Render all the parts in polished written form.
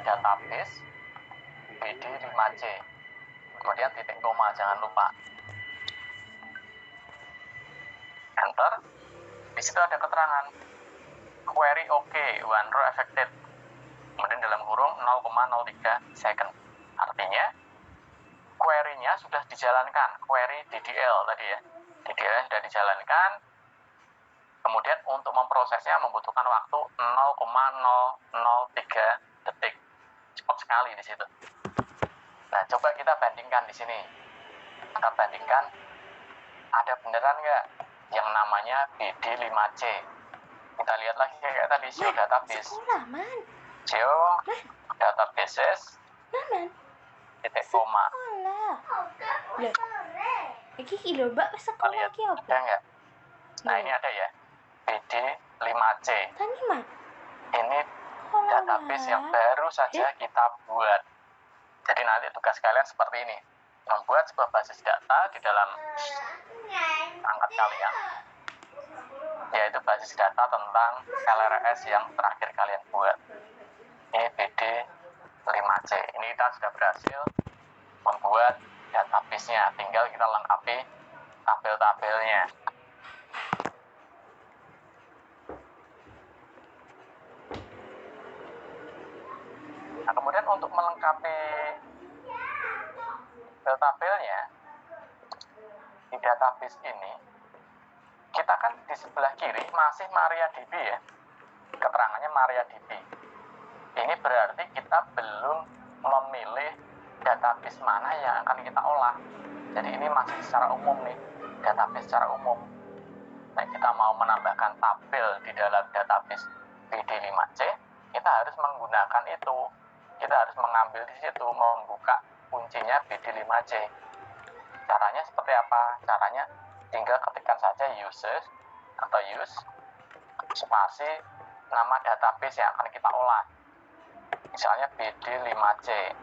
database BD5C, kemudian titik koma, jangan lupa. Enter. Di situ ada keterangan query OK, one row affected, kemudian dalam kurung 0,03 second. Artinya query-nya sudah dijalankan, query DDL tadi ya, DDL sudah dijalankan. Kemudian untuk memprosesnya membutuhkan waktu 0,003 detik, cepat sekali di situ. Nah, coba kita bandingkan di sini. Kita bandingkan, ada beneran nggak yang namanya BD5C? Kita lihat lagi kayak tadi, show database. Show databases. Titik koma. Kita lihat ada nggak? Nah, ini ada ya, BD5C. Ini database yang baru saja kita buat. Jadi nanti tugas kalian seperti ini, membuat sebuah basis data di dalam angkat kalian, yaitu basis data tentang LRS yang terakhir kalian buat. Ini BD5C. Ini kita sudah berhasil membuat database-nya, tinggal kita lengkapi tabel-tabelnya. Nah, kemudian untuk melengkapi tabelnya di database ini, kita kan di sebelah kiri masih MariaDB ya, keterangannya MariaDB. Ini berarti kita belum memilih database mana yang akan kita olah. Jadi ini masih secara umum nih, database secara umum. Nah, kita mau menambahkan tabel di dalam database BD5C, kita harus menggunakan itu. Kita harus mengambil di situ, membuka kuncinya BD5C. Caranya seperti apa? Caranya tinggal ketikkan saja uses atau use spasi nama database yang akan kita olah. Misalnya BD5C.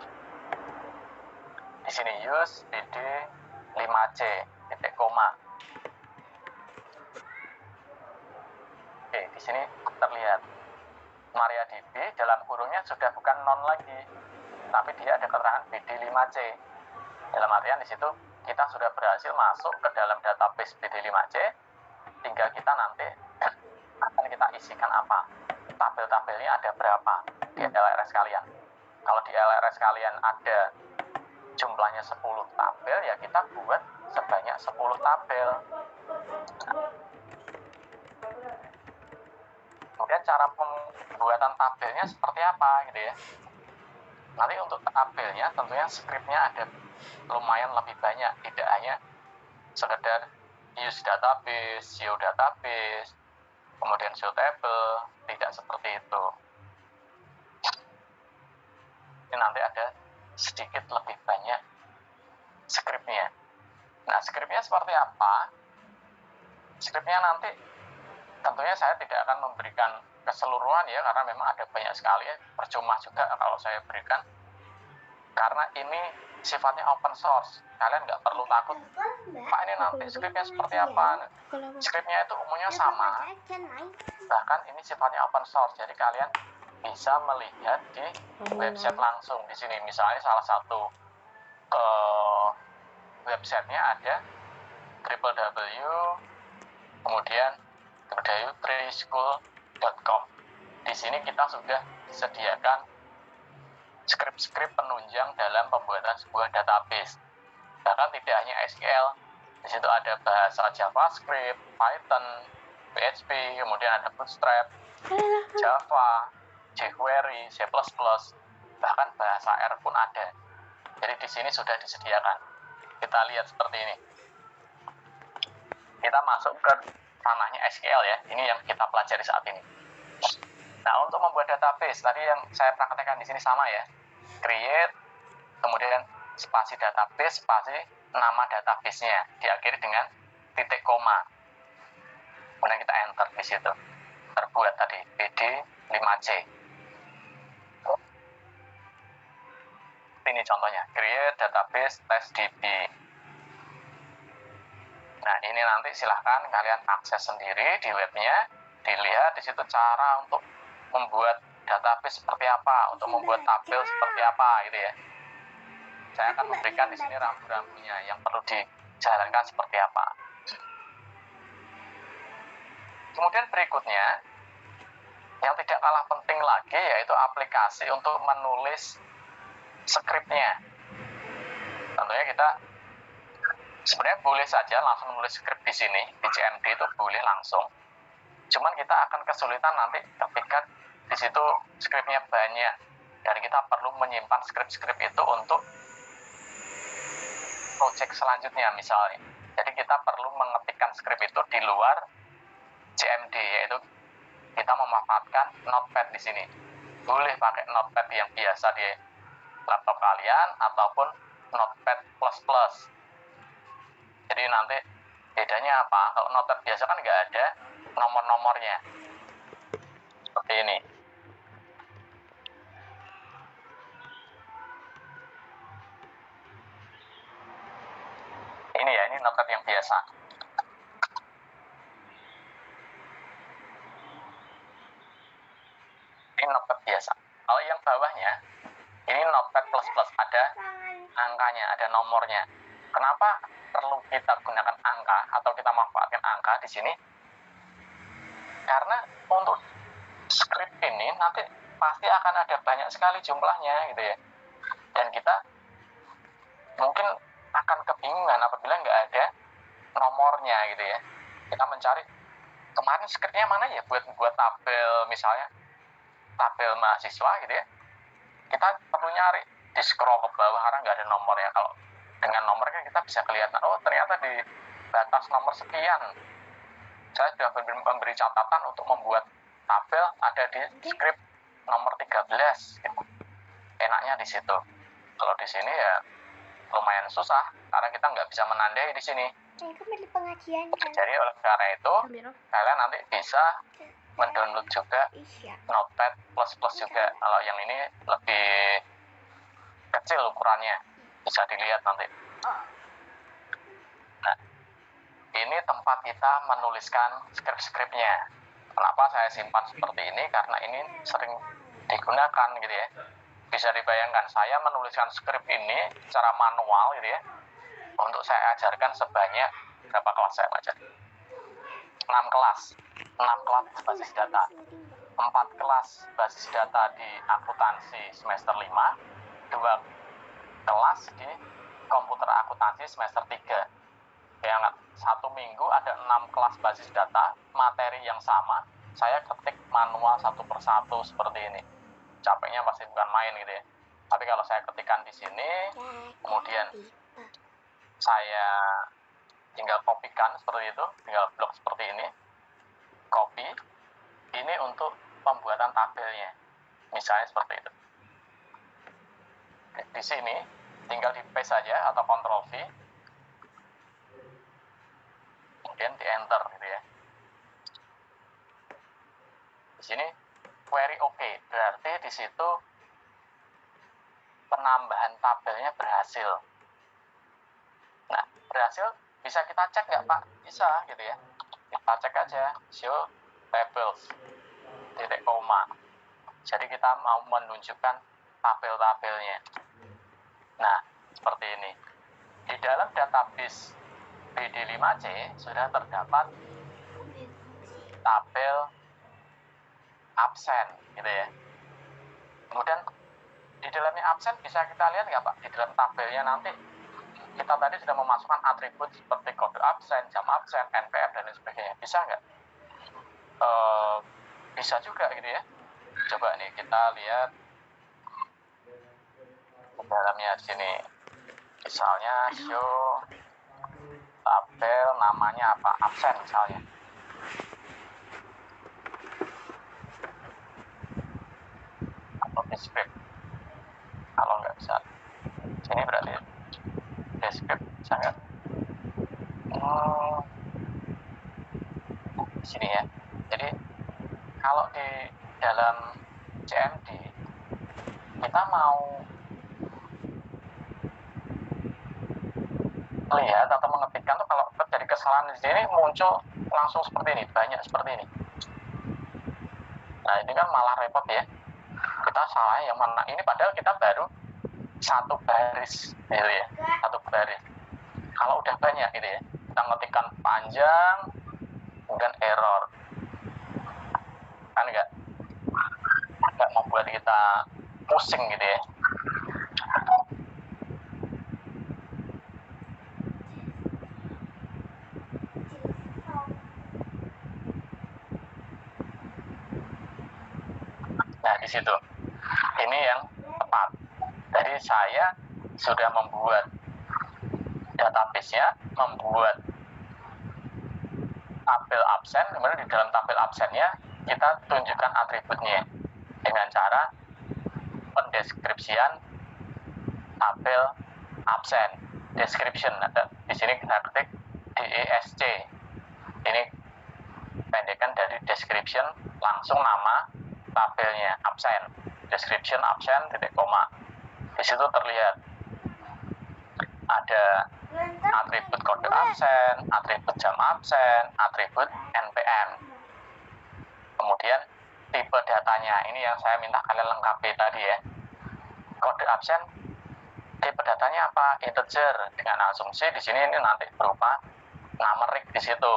Di sini use BD5C titik koma. Oke, di sini terlihat MariaDB dalam kurungnya sudah bukan non lagi, tapi dia ada keterangan BD5C. Dalam artian di situ kita sudah berhasil masuk ke dalam database BD5C, tinggal kita nanti akan kita isikan apa, tabel-tabelnya ada berapa di LRS kalian. Kalau di LRS kalian ada jumlahnya 10 tabel, ya kita buat sebanyak 10 tabel. Kemudian cara pembuatan tabelnya seperti apa gitu ya. Nanti untuk tabelnya tentunya scriptnya ada lumayan lebih banyak, tidak hanya sekedar use database, show database, kemudian show table, tidak seperti itu. Ini nanti ada sedikit lebih banyak scriptnya. Nah, scriptnya seperti apa? Scriptnya nanti tentunya saya tidak akan memberikan keseluruhan ya, karena memang ada banyak sekali ya, percuma juga kalau saya berikan, karena ini sifatnya open source. Kalian nggak perlu takut, Pak ini nanti scriptnya seperti apa. Scriptnya itu umumnya sama, bahkan ini sifatnya open source, jadi kalian bisa melihat di website langsung. Di sini misalnya salah satu websitenya ada www, kemudian www.treeschool.com. Di sini kita sudah sediakan skrip-skrip penunjang dalam pembuatan sebuah database. Bahkan tidak hanya SQL, di situ ada bahasa JavaScript, Python, PHP, kemudian ada Bootstrap, Java, jQuery, C++, bahkan bahasa R pun ada. Jadi di sini sudah disediakan. Kita lihat seperti ini. Kita masuk ke ranahnya SQL ya, ini yang kita pelajari saat ini. Nah, untuk membuat database, tadi yang saya praktekkan di sini sama ya, create, kemudian spasi database, spasi nama database-nya, diakhiri dengan titik koma. Kemudian kita enter di situ. Terbuat tadi, BD5C. Ini contohnya, create database testDB. Nah, ini nanti silahkan kalian akses sendiri di webnya, dilihat di situ cara untuk membuat database seperti apa, untuk membuat tabel seperti apa gitu ya. Saya akan memberikan di sini rambu-rambunya yang perlu dijalankan seperti apa. Kemudian berikutnya, yang tidak kalah penting lagi yaitu aplikasi untuk menulis skripnya. Tentunya kita sebenarnya boleh saja langsung menulis skrip di sini, di CMD itu boleh langsung. Cuman kita akan kesulitan nanti ketika di situ skripnya banyak dan kita perlu menyimpan skrip-skrip itu untuk project selanjutnya misalnya. Jadi kita perlu mengetikkan skrip itu di luar CMD, yaitu kita memanfaatkan Notepad di sini. Boleh pakai Notepad yang biasa di laptop kalian ataupun Notepad++. Jadi nanti bedanya apa? Kalau Notepad biasa kan nggak ada nomor-nomornya. Seperti ini. Ini ya, ini Notepad yang biasa. Ini Notepad biasa. Kalau yang bawahnya, ini Notepad++, ada angkanya, ada nomornya. Kenapa perlu kita gunakan angka atau kita manfaatkan angka di sini? Karena untuk skrip ini nanti pasti akan ada banyak sekali jumlahnya gitu ya. Dan kita mungkin akan kebingungan apabila nggak ada nomornya gitu ya. Kita mencari kemarin skripnya mana ya buat tabel misalnya tabel mahasiswa gitu ya. Kita perlu nyari di scroll ke bawah karena nggak ada nomornya. Kalau dengan nomornya kita bisa kelihatan, oh ternyata di batas nomor sekian saya sudah memberi catatan untuk membuat tabel ada di skrip nomor 13 gitu. Enaknya di situ. Kalau di sini ya lumayan susah karena kita nggak bisa menandai di sini. Jadi oleh karena itu kalian nanti bisa mendownload juga Notepad++ juga. Kalau yang ini lebih kecil ukurannya, bisa dilihat nanti. Nah, ini tempat kita menuliskan skrip-skripnya. Kenapa saya simpan seperti ini? Karena ini sering digunakan gitu ya. Bisa dibayangkan saya menuliskan skrip ini secara manual gitu ya. Untuk saya ajarkan sebanyak berapa kelas saya ajar? 6 kelas. 6 kelas basis data. 4 kelas basis data di akuntansi semester 5. 2 kelas di komputer akuntansi semester 3. Yang 1 minggu ada 6 kelas basis data, materi yang sama, saya ketik manual satu persatu seperti ini. Capeknya pasti bukan main gitu ya. Tapi kalau saya ketikkan di sini, kemudian saya tinggal kopikan seperti itu, tinggal blok seperti ini, copy, ini untuk pembuatan tabelnya, misalnya seperti itu. Di sini tinggal di paste saja atau Ctrl V, kemudian di enter gitu ya. Di sini query OK, berarti di situ penambahan tabelnya berhasil. Nah, berhasil bisa kita cek nggak Pak? Bisa gitu ya. Kita cek aja show tables titik koma. Jadi kita mau menunjukkan tabel-tabelnya. Nah, seperti ini. Di dalam database BD5C sudah terdapat tabel absen gitu ya. Kemudian di dalamnya absen bisa kita lihat nggak Pak? Di dalam tabelnya nanti kita tadi sudah memasukkan atribut seperti kode absen, jam absen, NPM dan lain sebagainya. Bisa nggak? Bisa juga gitu ya. Coba nih kita lihat di dalamnya di sini. Misalnya show tabel namanya apa? Absen misalnya. Atau descript. Kalau nggak bisa. Sini berarti descript bisa nggak? Di sini ya. Jadi kalau di dalam CMD kita mau lihat atau mengetikkan tuh kalau terjadi kesalahan di sini muncul langsung seperti ini, banyak seperti ini. Nah ini kan malah repot ya. Kita salahnya yang mana? Ini padahal kita baru satu baris gitu ya, satu baris. Kalau udah banyak gitu ya, kita ngetikkan panjang kemudian error, kan nggak membuat kita pusing gitu ya. Nah, di situ ini yang tepat. Jadi saya sudah membuat database-nya, membuat tabel absen, kemudian di dalam tabel absennya kita tunjukkan atributnya dengan cara pendeskripsian tabel absen. Description, ada di sini kita ketik DESC. Ini pendekan dari description, langsung nama tabelnya absen. Description absen titik koma. Di situ terlihat ada atribut kode absen, atribut jam absen, atribut NPM. Kemudian tipe datanya, ini yang saya minta kalian lengkapi tadi ya. Kode absen, tipe datanya apa? Integer dengan asumsi di sini ini nanti berupa numerik di situ.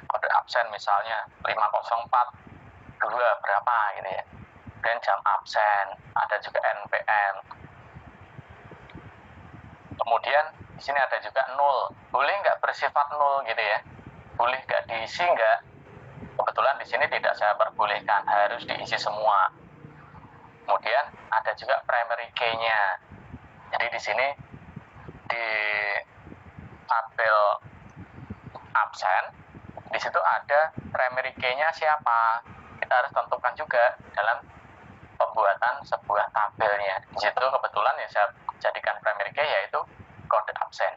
Kode absen misalnya 504 2 berapa gitu ya. Dan jam absen, ada juga NPM. Kemudian di sini ada juga 0. Boleh nggak bersifat 0 gitu ya? Boleh nggak diisi nggak? Kebetulan di sini tidak saya perbolehkan, harus diisi semua. Kemudian ada juga primary key-nya. Jadi di sini di tabel absen, di situ ada primary key-nya siapa. Kita harus tentukan juga dalam pembuatan sebuah tabelnya. Di situ kebetulan yang saya jadikan primary key yaitu kode absen.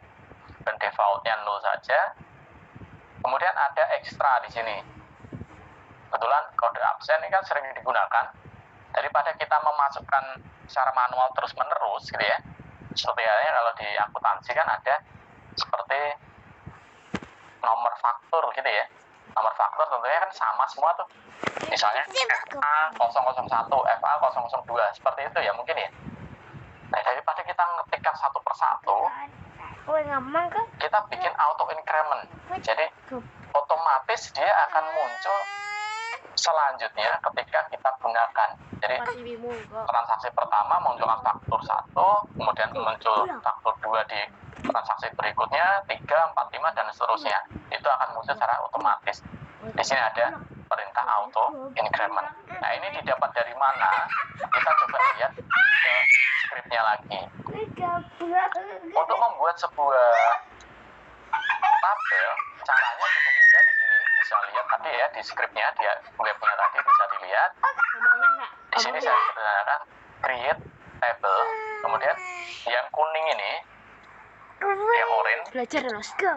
Dan defaultnya 0 saja. Kemudian ada ekstra di sini. Kebetulan kode absen ini kan sering digunakan. Daripada kita memasukkan secara manual terus-menerus gitu ya. Seperti halnya kalau di akuntansi kan ada seperti nomor faktur gitu ya. Nomor faktur tentunya kan sama semua tuh. Misalnya FA 001, FA 002, seperti itu ya mungkin ya. Nah, daripada kita ngetikkan satu persatu, kita bikin auto increment. Jadi otomatis dia akan muncul selanjutnya ketika kita gunakan. Jadi transaksi pertama munculkan faktur 1, kemudian muncul faktur 2 di transaksi berikutnya, 3, 4, 5 dan seterusnya. Itu akan muncul secara otomatis. Di sini ada perintah auto increment. Nah, ini didapat dari mana? Kita coba lihat ke skripnya lagi. Untuk membuat sebuah tabel, caranya cukup mudah di sini. Bisa lihat tadi ya di skripnya, dia webnya tadi bisa dilihat. Di sini saya sederhanakan create table. Kemudian yang kuning ini, yang orange,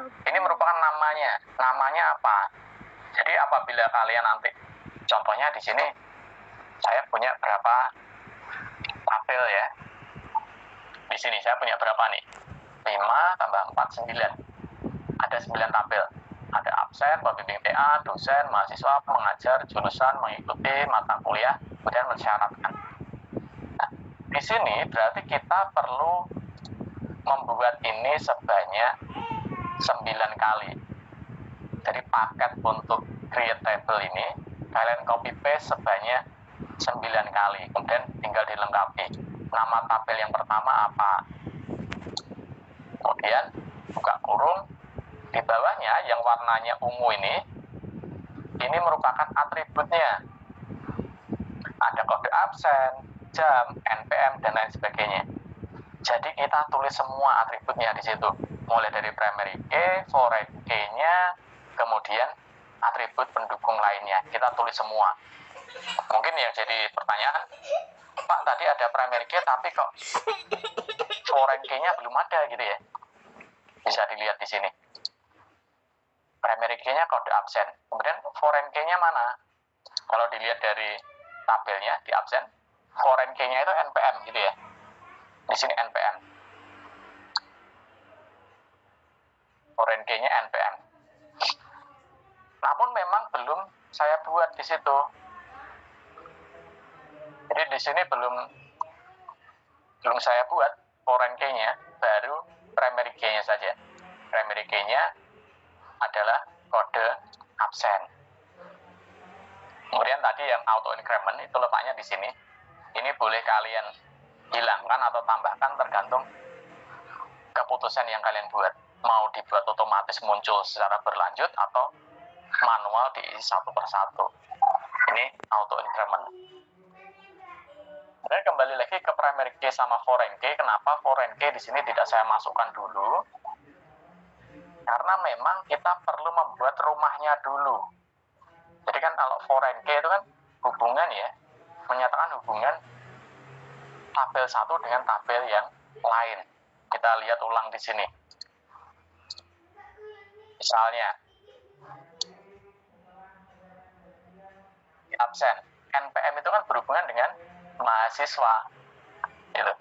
ini merupakan namanya. Namanya apa? Jadi apabila kalian nanti, contohnya di sini, saya punya berapa tabel ya. Di sini saya punya berapa nih? 5 tambah 4, 9. Ada 9 tabel. Ada absen, pembimbing TA, dosen, mahasiswa, pengajar, jurusan, mengikuti mata kuliah, kemudian mensyaratkan. Nah, di sini berarti kita perlu membuat ini sebanyak 9 kali. Jadi paket untuk create table ini, kalian copy paste sebanyak 9 kali. Kemudian tinggal dilengkapi. Nama tabel yang pertama apa? Kemudian buka kurung. Di bawahnya yang warnanya ungu ini merupakan atributnya. Ada kode absen, jam, NPM, dan lain sebagainya. Jadi kita tulis semua atributnya di situ. Mulai dari primary key, foreign key-nya, kemudian atribut pendukung lainnya. Kita tulis semua. Mungkin yang jadi pertanyaan, Pak, tadi ada primary key, tapi kok foreign key-nya belum ada gitu ya? Bisa dilihat di sini. Primary key-nya kode absen. Kemudian foreign key-nya mana? Kalau dilihat dari tabelnya di absen, foreign key-nya itu NPM gitu ya. Di sini NPM. Foreign key-nya NPM. Namun memang belum saya buat di situ. Jadi di sini belum saya buat foreign key-nya, baru primary key-nya saja. Primary key-nya adalah kode absen. Kemudian tadi yang auto increment itu letaknya di sini. Ini boleh kalian hilangkan atau tambahkan tergantung keputusan yang kalian buat. Mau dibuat otomatis muncul secara berlanjut atau manual diisi satu persatu. Ini auto increment. Dan kembali lagi ke primary key sama foreign key. Kenapa foreign key di sini tidak saya masukkan dulu? Karena memang kita perlu membuat rumahnya dulu. Jadi kan kalau foreign key itu kan hubungan ya, menyatakan hubungan tabel satu dengan tabel yang lain. Kita lihat ulang di sini. Misalnya absen, NPM itu kan berhubungan dengan mahasiswa, gitu.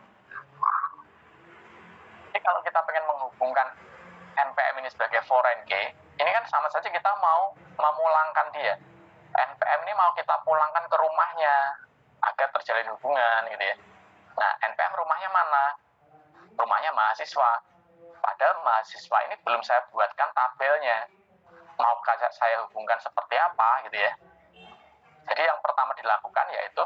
Jadi kalau kita pengen menghubungkan NPM ini sebagai foreign key, ini kan sama saja kita mau memulangkan dia. NPM ini mau kita pulangkan ke rumahnya agar terjalin hubungan, gitu ya. Nah, NPM rumahnya mana? Rumahnya mahasiswa. Padahal mahasiswa ini belum saya buatkan tabelnya. Mau saya hubungkan seperti apa, gitu ya. Jadi yang pertama dilakukan yaitu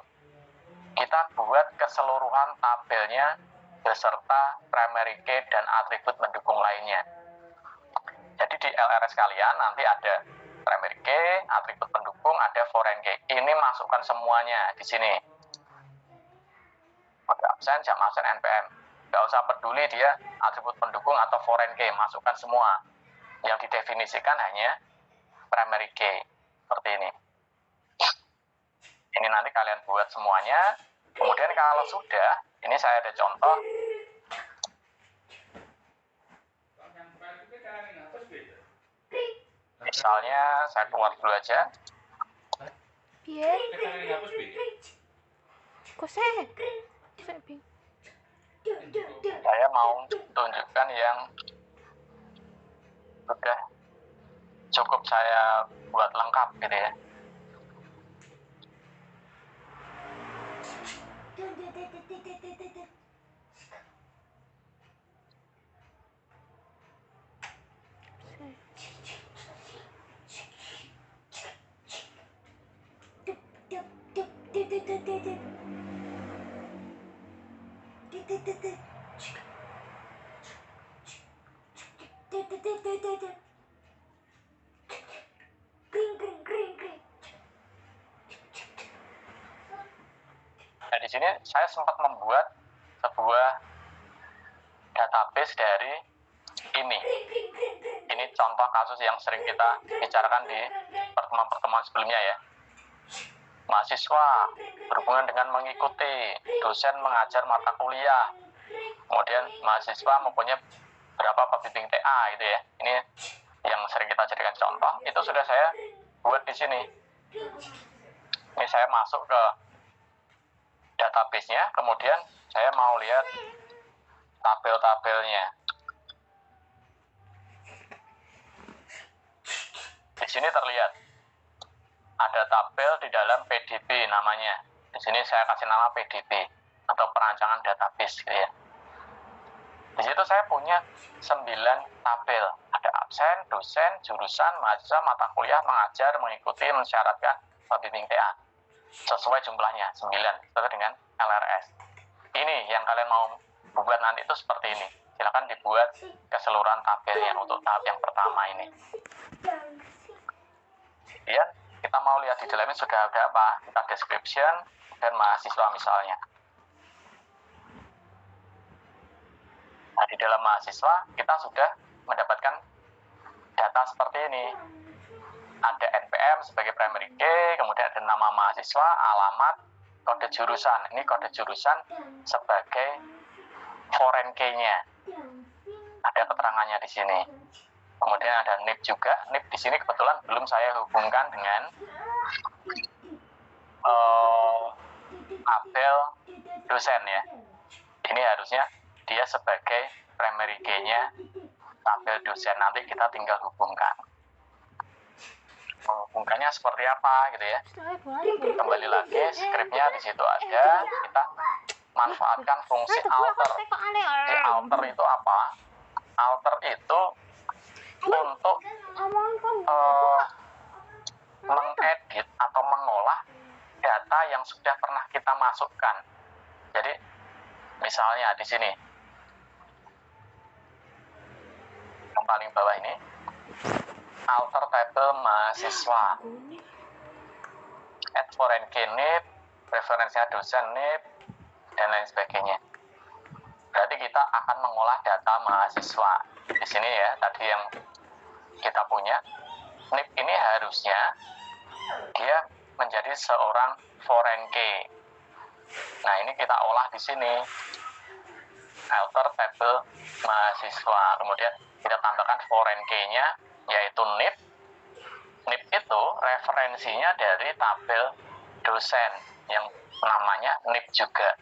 kita buat keseluruhan tabelnya beserta primary key dan atribut pendukung lainnya. Jadi di LRS kalian nanti ada primary key, atribut pendukung, ada foreign key. Ini masukkan semuanya di sini. Maka absen, jam absen, NPM. Nggak usah peduli dia atribut pendukung atau foreign key, masukkan semua. Yang didefinisikan hanya primary key. Seperti ini. Ini nanti kalian buat semuanya. Kemudian kalau sudah, ini saya ada contoh. Misalnya saya keluar dulu aja. Piye? Kok saya Saya mau tunjukkan yang sudah cukup saya buat lengkap gitu ya. Nah, di sini saya sempat membuat sebuah database dari ini. Ini contoh kasus yang sering kita bicarakan di pertemuan-pertemuan sebelumnya ya. Mahasiswa berhubungan dengan mengikuti dosen mengajar mata kuliah. Kemudian mahasiswa mempunyai berapa pembimbing TA gitu ya. Ini yang sering kita jadikan contoh. Itu sudah saya buat di sini. Ini saya masuk ke database-nya, kemudian saya mau lihat tabel-tabelnya. Di sini terlihat ada tabel di dalam PDB namanya. Di sini saya kasih nama PDB atau perancangan database gitu ya. Di situ saya punya 9 tabel. Ada absen, dosen, jurusan, mahasiswa, mata kuliah, mengajar, mengikuti, mensyaratkan, pembimbing TA. Sesuai jumlahnya 9 sesuai dengan LRS. Ini yang kalian mau buat nanti itu seperti ini. Silakan dibuat keseluruhan tabelnya untuk tahap yang pertama ini. Kemudian kita mau lihat di dalamnya sudah ada apa? Kita description dan mahasiswa misalnya. Nah, di dalam mahasiswa kita sudah mendapatkan data seperti ini. Ada NPM sebagai primary key, kemudian ada nama mahasiswa, alamat, kode jurusan. Ini kode jurusan sebagai foreign key-nya. Ada keterangannya di sini. Kemudian ada NIP juga. NIP di sini kebetulan belum saya hubungkan dengan tabel dosen ya. Ini harusnya dia sebagai primary key-nya tabel dosen. Nanti kita tinggal hubungkan. hubungkannya seperti apa gitu ya. Kembali lagi, skripnya di situ ada, kita manfaatkan fungsi alter. Di alter itu apa? Alter itu untuk mengedit atau mengolah data yang sudah pernah kita masukkan. Jadi misalnya di sini yang paling bawah ini alter table mahasiswa, add foreign key NIP, referensinya dosen NIP, dan lain sebagainya. Berarti kita akan mengolah data mahasiswa. Di sini ya, tadi yang kita punya NIP ini harusnya dia menjadi seorang foreign key. Nah, ini kita olah di sini. Alter table mahasiswa. Kemudian kita tambahkan foreign key-nya yaitu NIP. NIP itu referensinya dari tabel dosen yang namanya NIP juga.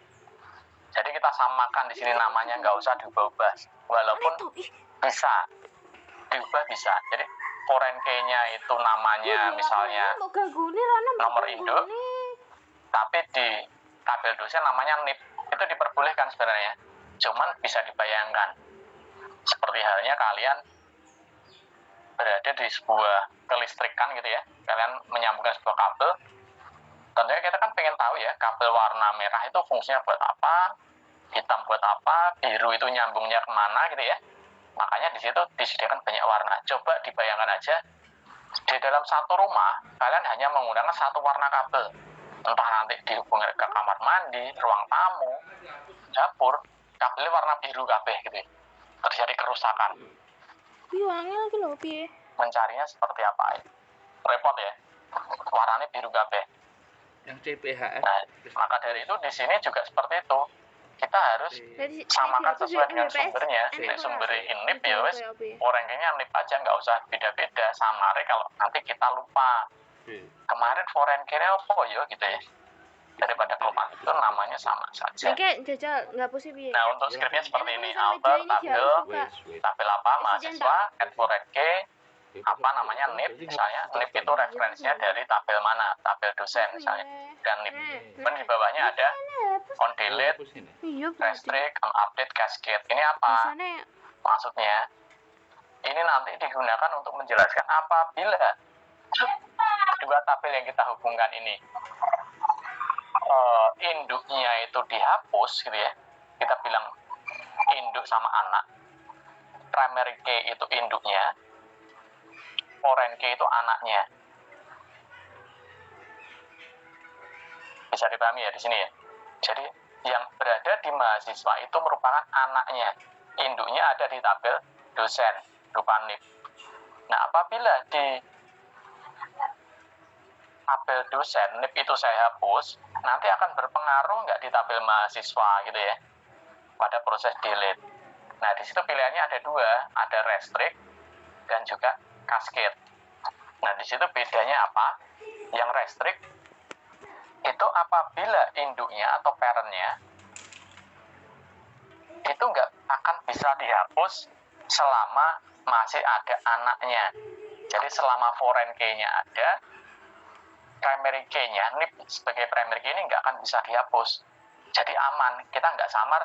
Jadi kita samakan di sini namanya, nggak usah diubah-ubah. Walaupun bisa diubah bisa. Jadi foreign key-nya itu namanya misalnya nomor induk, tapi di tabel dosen namanya NIP. Itu diperbolehkan sebenarnya. Cuman bisa dibayangkan seperti halnya kalian berada di sebuah kelistrikan gitu ya, kalian menyambungkan sebuah kabel. Tentunya kita kan pengen tahu ya, kabel warna merah itu fungsinya buat apa, hitam buat apa, biru itu nyambungnya kemana gitu ya. Makanya di situ disediakan banyak warna. Coba dibayangkan aja, di dalam satu rumah kalian hanya menggunakan satu warna kabel, entah nanti dihubungkan ke kamar mandi, ruang tamu, dapur, kabelnya warna biru kabeh gitu ya. Terjadi kerusakan. Mencarinya seperti apa ya? Repot ya, warnanya biru kabeh. Yang CPHS. Nah, maka dari itu di sini juga seperti itu. Kita harus samakan sesuai dengan sumbernya. Sumber NIP ya wes, foreign-nya NIP aja, nggak usah beda-beda. Samare kalau nanti kita lupa. Kemarin foreign key-nya apa ya gitu ya. Daripada kelupaan itu namanya sama saja. Nah, untuk skripnya seperti ini. Alter tabel apa mahasiswa, add foreign key, apa namanya NIP, misalnya NIP itu referensinya dari tabel mana, tabel dosen misalnya, dan NIP. Dan di bawahnya ada on delete, restrict, on update, cascade. Ini apa maksudnya? Ini nanti digunakan untuk menjelaskan apabila dua tabel yang kita hubungkan ini induknya itu dihapus gitu ya, kita bilang induk sama anak, primary key itu induknya, foreign key itu anaknya. Bisa dipahami ya di sini ya. Jadi yang berada di mahasiswa itu merupakan anaknya, induknya ada di tabel dosen berupa NIP. Nah, apabila di tabel dosen NIP itu saya hapus, nanti akan berpengaruh nggak di tabel mahasiswa gitu ya pada proses delete. Nah, di situ pilihannya ada dua, ada restrict dan juga cascade. Nah, di situ bedanya apa? Yang restrict itu apabila induknya atau parentnya itu nggak akan bisa dihapus selama masih ada anaknya. Jadi selama foreign key-nya ada, primary key-nya, NIP sebagai primary key ini nggak akan bisa dihapus. Jadi aman, kita nggak samar,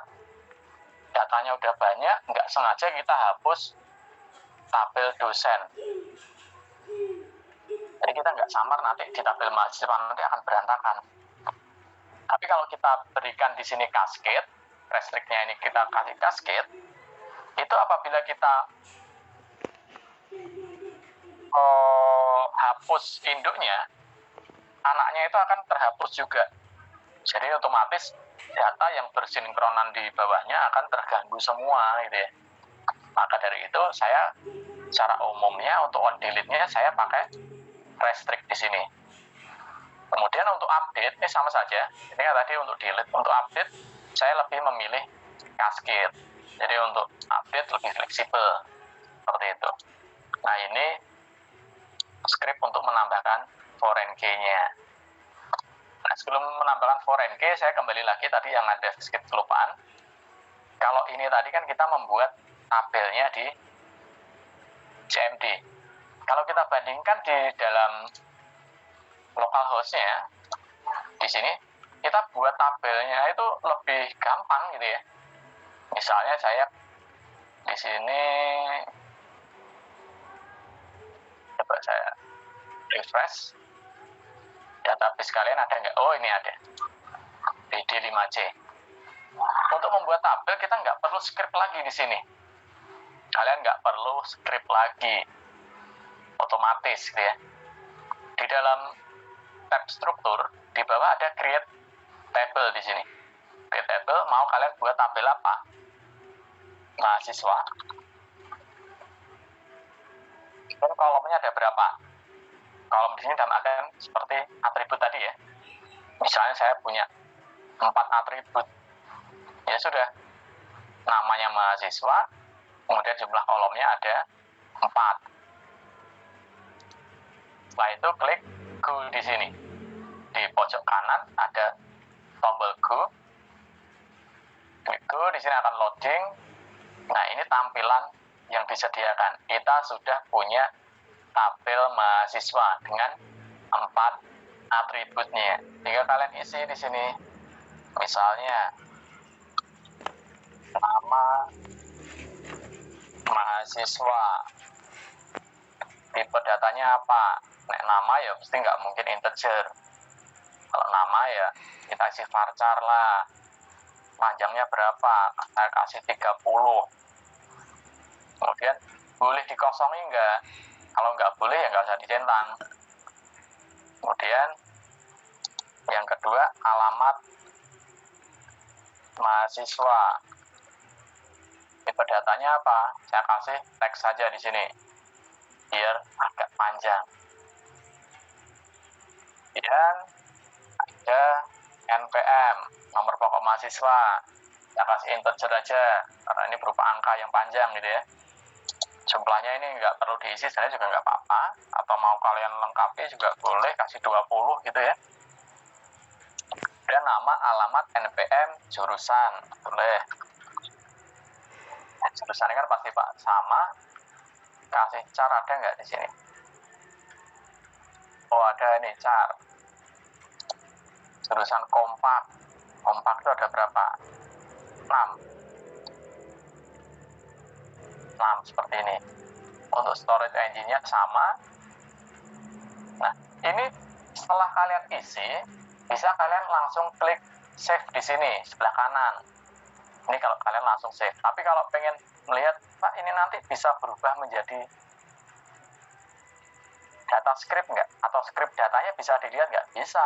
datanya udah banyak, nggak sengaja kita hapus tabel dosen. Jadi kita nggak samar nanti di tabel mahasiswa nanti akan berantakan. Tapi kalau kita berikan di sini cascade, restrictnya ini kita kasih cascade, itu apabila kita hapus induknya, anaknya itu akan terhapus juga. Jadi otomatis data yang bersinkronan di bawahnya akan terganggu semua gitu ya. Maka dari itu saya secara umumnya untuk on delete-nya saya pakai restrict di sini. Kemudian untuk update ini sama saja. Ini kan tadi untuk delete, untuk update saya lebih memilih cascade. Jadi untuk update lebih fleksibel seperti itu. Nah, ini script untuk menambahkan foreign key-nya. Nah, sebelum menambahkan foreign key, saya kembali lagi tadi yang ada sedikit kelupaan. Kalau ini tadi kan kita membuat tabelnya di CMD. Kalau kita bandingkan di dalam localhost-nya di sini kita buat tabelnya itu lebih gampang gitu ya. Misalnya saya di sini coba saya refresh database kalian ada nggak? Oh, ini ada. BD5C. Untuk membuat tabel kita nggak perlu script lagi di sini. Kalian nggak perlu script lagi, otomatis gitu ya. Di dalam tab struktur di bawah ada create table di sini. Create table, mau kalian buat tabel apa? Mahasiswa. Dan kolomnya ada berapa? Kolom di sini dinamakan seperti atribut tadi ya. Misalnya saya punya 4 atribut. Ya sudah, namanya mahasiswa, kemudian jumlah kolomnya ada 4. Setelah itu klik Go di sini. Di pojok kanan ada tombol Go. Klik Go, di sini akan loading. Nah, ini tampilan yang disediakan. Kita sudah punya tabel mahasiswa dengan 4 atributnya. Tinggal kalian isi di sini. Misalnya nama mahasiswa, tipe datanya apa? Nama ya pasti nggak mungkin integer. Kalau nama ya kita isi varchar lah. Panjangnya berapa? Saya kasih 30. Kemudian boleh dikosongi nggak? Kalau nggak boleh ya nggak usah dicentang. Kemudian yang kedua, alamat mahasiswa. Tipe datanya apa? Saya kasih teks saja di sini, biar agak panjang. Dan ada NPM, nomor pokok mahasiswa. Saya kasih integer aja, karena ini berupa angka yang panjang gitu ya. Jumlahnya ini nggak perlu diisi, sebenarnya juga nggak apa-apa. Atau mau kalian lengkapi juga boleh, kasih 20 gitu ya. Dan nama, alamat, NPM, jurusan, boleh. Jurusan ini kan pasti Pak sama. Kasih char ada nggak di sini? Oh, ada ini char. Jurusan kompak. Kompak itu ada berapa? 6 seperti ini. Untuk storage engine-nya sama. Nah, ini setelah kalian isi, bisa kalian langsung klik save di sini sebelah kanan. Ini kalau kalian langsung save. Tapi kalau pengen melihat, Pak, ini nanti bisa berubah menjadi data script nggak? Atau script datanya bisa dilihat nggak? Bisa.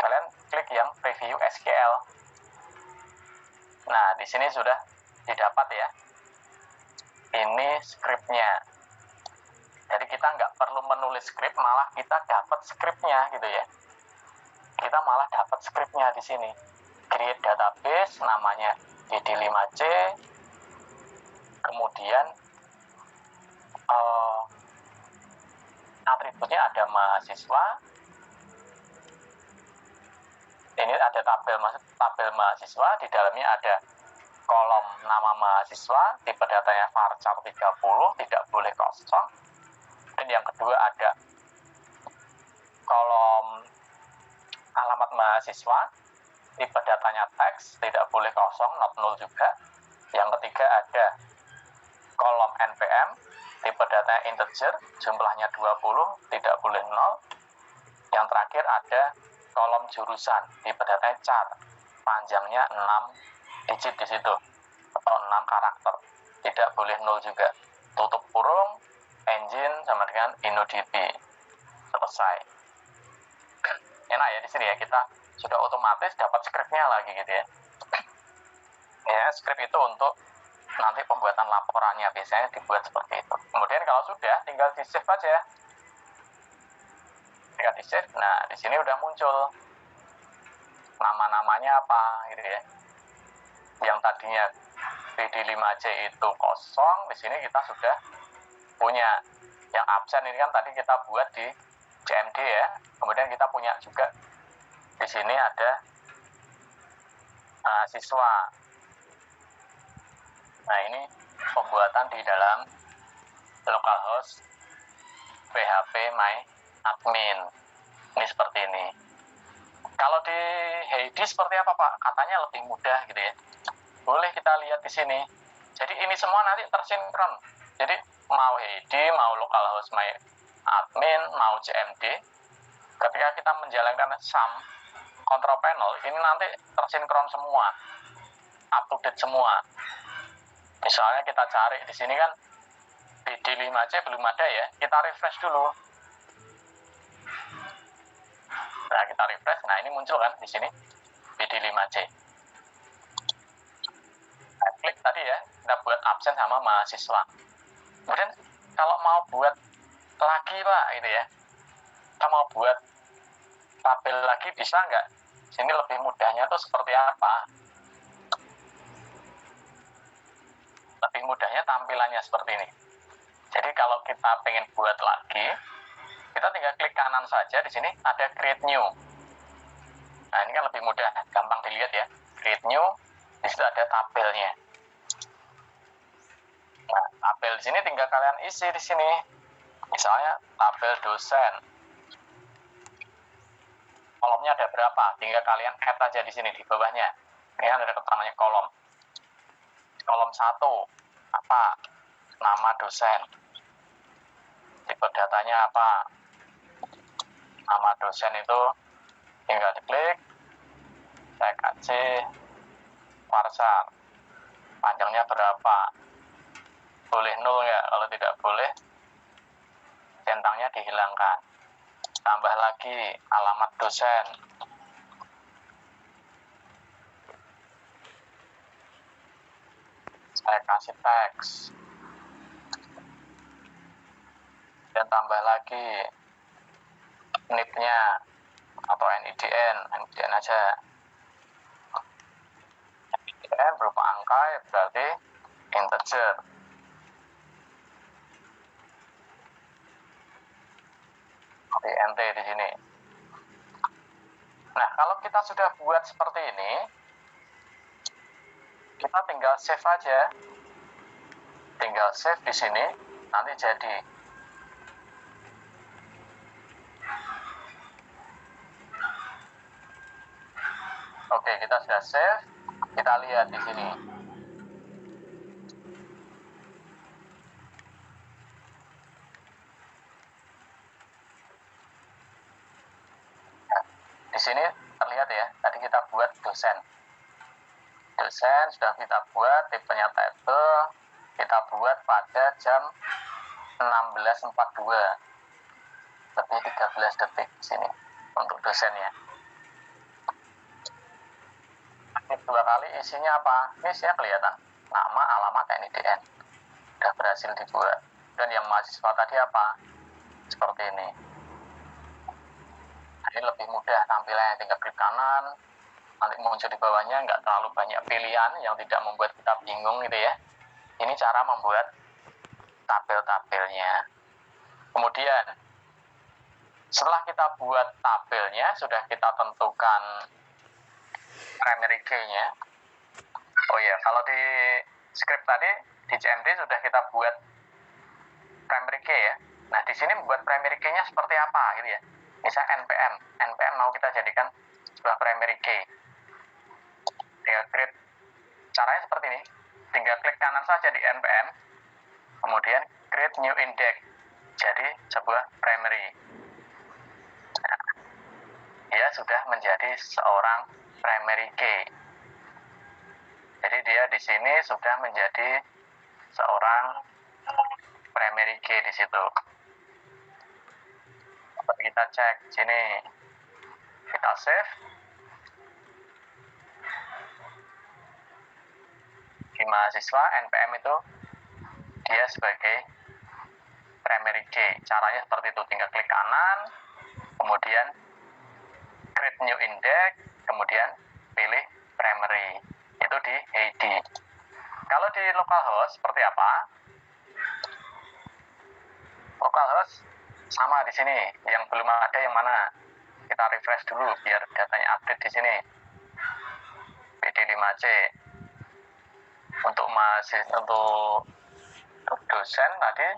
Kalian klik yang preview SQL. Nah, di sini sudah didapat ya. Ini scriptnya. Jadi kita nggak perlu menulis script, malah kita dapat scriptnya gitu ya. Kita malah dapat scriptnya di sini. Create database, namanya BD5C. Kemudian atributnya ada mahasiswa. Ini ada tabel mahasiswa, di dalamnya ada kolom nama mahasiswa, tipe datanya varchar 30, tidak boleh kosong. Dan yang kedua ada kolom alamat mahasiswa, tipe datanya teks, tidak boleh kosong, not null juga. Yang ketiga ada kolom NPM, tipe datanya integer, jumlahnya 20, tidak boleh nol. Yang terakhir ada kolom jurusan, tipe datanya char, panjangnya 6 digit di situ, atau 6 karakter, tidak boleh nol juga. Tutup kurung, engine sama dengan InnoDB. Selesai. Enak ya di sini ya, kita sudah otomatis dapat scriptnya lagi gitu ya. Ya, script itu untuk nanti pembuatan laporannya biasanya dibuat seperti itu. Kemudian kalau sudah, tinggal di save aja. Tinggal di save. Nah, di sini udah muncul nama-namanya apa gitu ya. Yang tadinya BD5C itu kosong, di sini kita sudah punya. Yang absen ini kan tadi kita buat di CMD ya. Kemudian kita punya juga di sini ada mahasiswa. Nah, ini pembuatan di dalam localhost PHP My Admin. Ini seperti ini. Kalau di Heidi seperti apa Pak? Katanya lebih mudah gitu ya. Boleh kita lihat di sini. Jadi ini semua nanti tersinkron. Jadi mau Heidi, mau localhost my admin, mau CMD, ketika kita menjalankan SAM control panel, ini nanti tersinkron semua, up to date semua. Misalnya kita cari di sini kan BD5C belum ada ya, kita refresh dulu. Nah, kita refresh. Nah, ini muncul kan di sini BD5C. Nah, klik tadi ya, kita buat absen sama mahasiswa. Kemudian kalau mau buat lagi Pak, gitu ya, kita mau buat tabel lagi bisa nggak? Sini lebih mudahnya tuh seperti apa? Lebih mudahnya tampilannya seperti ini. Jadi kalau kita pengen buat lagi, kita tinggal klik kanan saja. Di sini ada create new. Nah, ini kan lebih mudah, gampang dilihat ya. Create new, di situ ada tabelnya. Nah, tabel di sini tinggal kalian isi di sini. Misalnya tabel dosen. Kolomnya ada berapa? Tinggal kalian add aja di sini di bawahnya. Ini kan ada keterangannya kolom. Kolom 1 apa? Nama dosen. Tipe datanya apa? Nama dosen itu tinggal diklik. Saya kasih Parsar. Panjangnya berapa? Boleh 0 ya? Kalau tidak boleh, centangnya dihilangkan. Tambah lagi alamat dosen. Saya kasih teks. Dan tambah lagi NIP-nya atau NIDN aja. NIDN berupa angka ya berarti integer. INT di sini. Nah, kalau kita sudah buat seperti ini, kita tinggal save aja. Tinggal save di sini, nanti jadi. Oke, kita sudah save. Kita lihat di sini. Di sini terlihat ya, tadi kita buat dosen. Dosen sudah kita buat, tipenya tabel, kita buat pada jam 16.42. Lebih 13 detik di sini untuk dosennya. Ini 2 kali isinya apa? Ini isinya kelihatan. Nama, alamat, NIDN. Sudah berhasil dibuat. Dan yang mahasiswa tadi apa? Seperti ini. Ini lebih mudah tampilannya, tinggal klik kanan, nanti muncul di bawahnya, nggak terlalu banyak pilihan yang tidak membuat kita bingung gitu ya. Ini cara membuat tabel-tabelnya. Kemudian, setelah kita buat tabelnya, sudah kita tentukan primary key-nya. Oh ya, kalau di script tadi, di CMD sudah kita buat primary key ya. Nah, di sini membuat primary key-nya seperti apa gitu ya. Misalnya NPM mau kita jadikan sebuah primary key. Tinggal create. Caranya seperti ini. Tinggal klik kanan saja di NPM. Kemudian create new index. Jadi sebuah primary. Nah, dia sudah menjadi seorang primary key. Jadi dia di sini sudah menjadi seorang primary key di situ. Kita cek sini, kita save. Di mahasiswa NPM itu dia sebagai primary key. Caranya seperti itu, tinggal klik kanan, kemudian create new index, kemudian pilih primary. Itu di ID. Kalau di localhost seperti apa? Localhost sama di sini, yang belum ada yang mana? Kita refresh dulu biar datanya update di sini. BD5C. Untuk dosen tadi.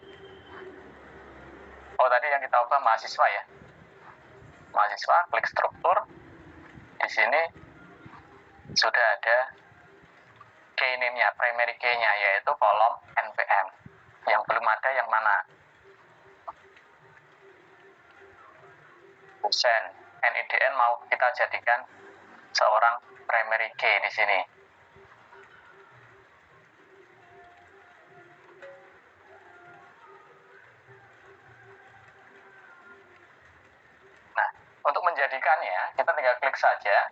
Oh, tadi yang kita ubah mahasiswa ya. mahasiswa, klik struktur. Di sini sudah ada key name-nya, primary key-nya, yaitu kolom npm. Yang belum ada yang mana? Dosen NIDN mau kita jadikan seorang primary key di sini. Nah, untuk menjadikannya, kita tinggal klik saja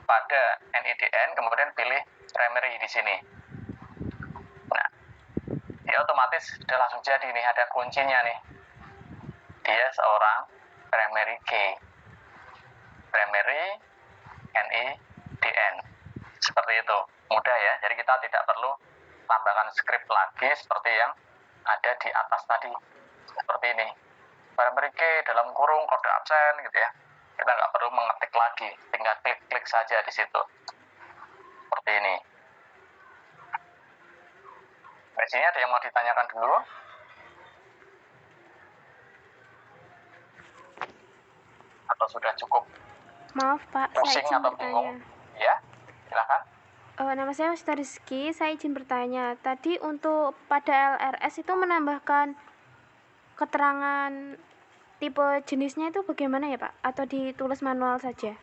pada NIDN, kemudian pilih primary di sini. Nah, dia otomatis sudah langsung jadi nih, ada kuncinya nih. Dia seorang primary key. Primary NIDN. Seperti itu. Mudah ya. Jadi kita tidak perlu tambahkan script lagi seperti yang ada di atas tadi. Seperti ini. Primary key dalam kurung kode absen gitu ya. Kita nggak perlu mengetik lagi. Tinggal klik-klik saja di situ. Seperti ini. Di sini ada yang mau ditanyakan dulu? Atau sudah cukup? Maaf Pak, saya Pusing izin atau bingung? bertanya. Ya, silakan. Nama saya Mr. Rizky, saya izin bertanya. Tadi untuk pada LRS itu menambahkan keterangan tipe jenisnya itu bagaimana ya Pak? Atau ditulis manual saja?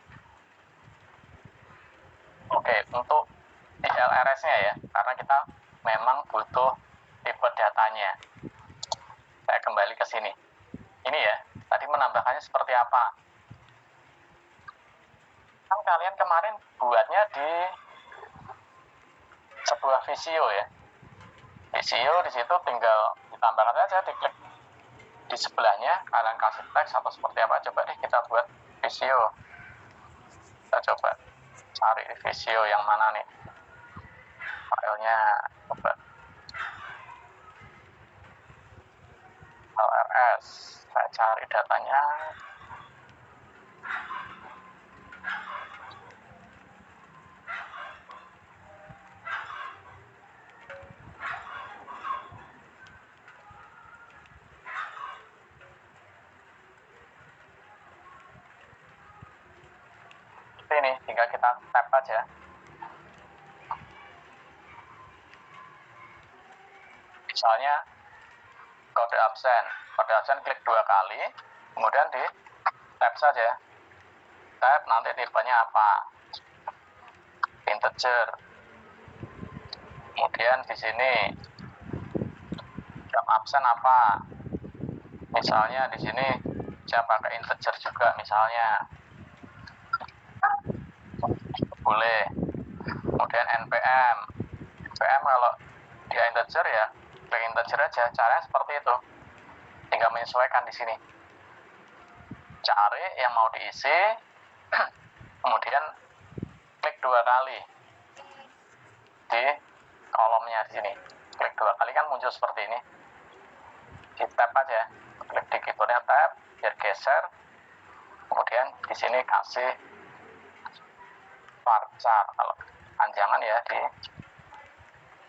Oke, untuk di LRS-nya ya, karena kita memang butuh tipe datanya. Saya kembali ke sini. Ini ya, tadi menambahkannya seperti apa? Kan kalian kemarin buatnya di sebuah Visio ya. Visio di situ tinggal ditambahkan saja, diklik di sebelahnya, kalian kasih teks atau seperti apa. Coba deh kita buat Visio. Kita coba cari Visio yang mana nih. Filenya coba. LRS. Saya cari datanya. Ini tinggal kita tap aja. Misalnya kode absen klik 2 kali, kemudian di tap saja. Tap nanti tipenya apa? Integer. Kemudian di sini jam absen apa? Misalnya di sini saya pakai integer juga misalnya. Boleh. Kemudian npm kalau dia integer ya klik integer aja. Caranya seperti itu, tinggal menyesuaikan di sini, cari yang mau diisi kemudian klik 2 kali di kolomnya di sini. Klik 2 kali kan muncul seperti ini. Di tab aja, klik di keyboardnya tab biar geser. Kemudian di sini kasih varchar, kalau panjangan ya di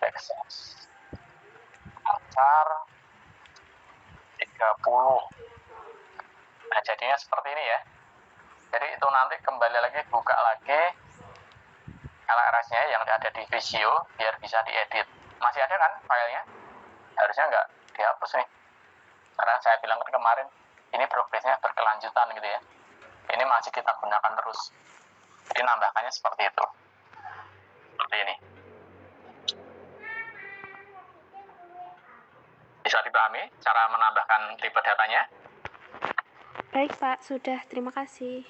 backslash varchar 30. Nah jadinya seperti ini ya. Jadi itu nanti kembali lagi, buka lagi LRS-nya yang ada di Visio biar bisa diedit. Masih ada kan filenya? Harusnya nggak dihapus nih, karena saya bilang kemarin ini progresnya berkelanjutan gitu ya. Ini masih kita gunakan terus. Jadi nambahkannya seperti itu. Seperti ini. Bisa dipahami cara menambahkan tipe datanya? Baik Pak, sudah. Terima kasih.